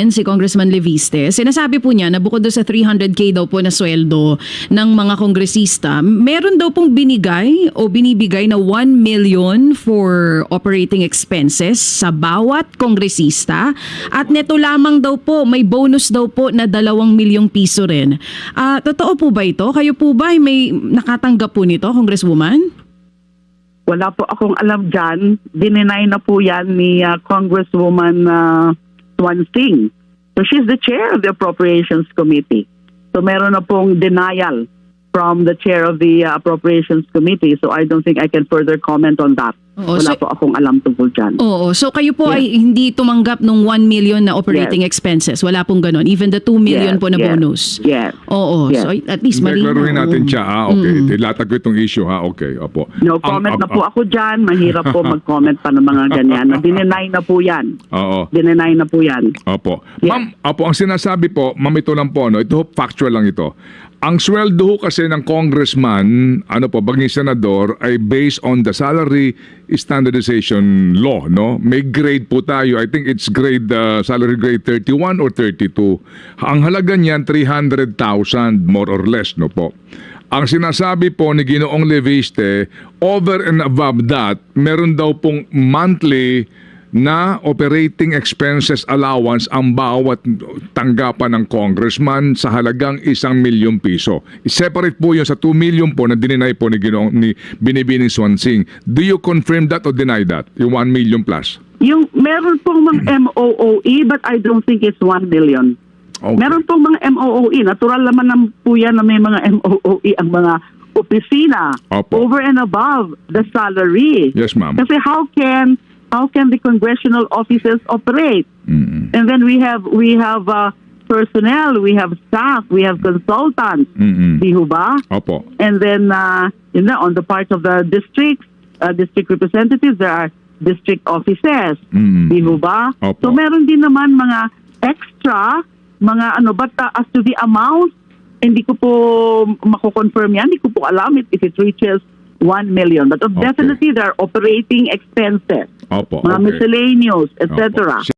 natin, si Congressman Leviste, sinasabi po niya na bukod doon sa 300K daw po na sweldo ng mga kongresista, meron daw pong binigay o binibigay na 1 million for operating expenses sa bawat kongresista at neto lamang daw po may bonus daw po na 2 milyong piso rin. Totoo po ba ito? Kayo po ba ay may nakatanggap po nito, Congresswoman? Wala po akong alam dyan. Dininay na po yan ni Congresswoman Swansing. So she's the chair of the Appropriations Committee. So meron na pong denial from the chair of the Appropriations Committee. So I don't think I can further comment on that. Oo, Wala po akong alam tungkol dyan. Oo. So kayo po Yes. ay hindi tumanggap ng 1 million na operating expenses. Wala pong ganon. Even the 2 million Yes, po na yes, bonus. Yes. Oo. Yes. So at least Hindi, malinaw. klaruhin natin siya. Okay. Tilatag ko itong issue. Okay. Opo. No comment na po ako dyan. Mahirap po mag-comment pa ng mga ganyan. Dininay na po yan. Oo. Dininay na po yan. Opo. Yes. Ma'am, ang sinasabi po, ma'am, ito lang po, no? Ito factual lang ito. Ang sweldo ho kasi ng congressman, baging senador, ay based on the salary standardization law, no? May grade po tayo. I think it's salary grade 31 or 32. Ang halaga niyan, 300,000 more or less, no po? Ang sinasabi po ni Ginoong Leviste, over and above that, meron daw pong monthly na operating expenses allowance ang bawat tanggapan ng congressman sa halagang 1 milyong piso. Separate po yun sa 2 million po na dininay po ni Binibining Swansing. Do you confirm that or deny that? Yung 1 million plus? Yung meron pong mga MOOE but I don't think it's 1 million. Okay. Meron pong mga MOOE. Natural naman ng po yan na may mga MOOE ang mga opisina. Opo. Over and above the salary. Yes, ma'am. Kasi how can the congressional offices operate? Mm-mm. And then we have personnel, we have staff, we have consultants. Mm-mm. Di ho ba? Opo. And then on the part of the district representatives, there are district offices. Mm. Di ho ba? Opo. So meron din naman mga extra, but as to the amount, hindi ko po mako-confirm yan. Hindi ko po alam if it reaches 1 million. But Okay. definitely there are operating expenses, Opo. mga Okay. miscellaneous, etc. Opo.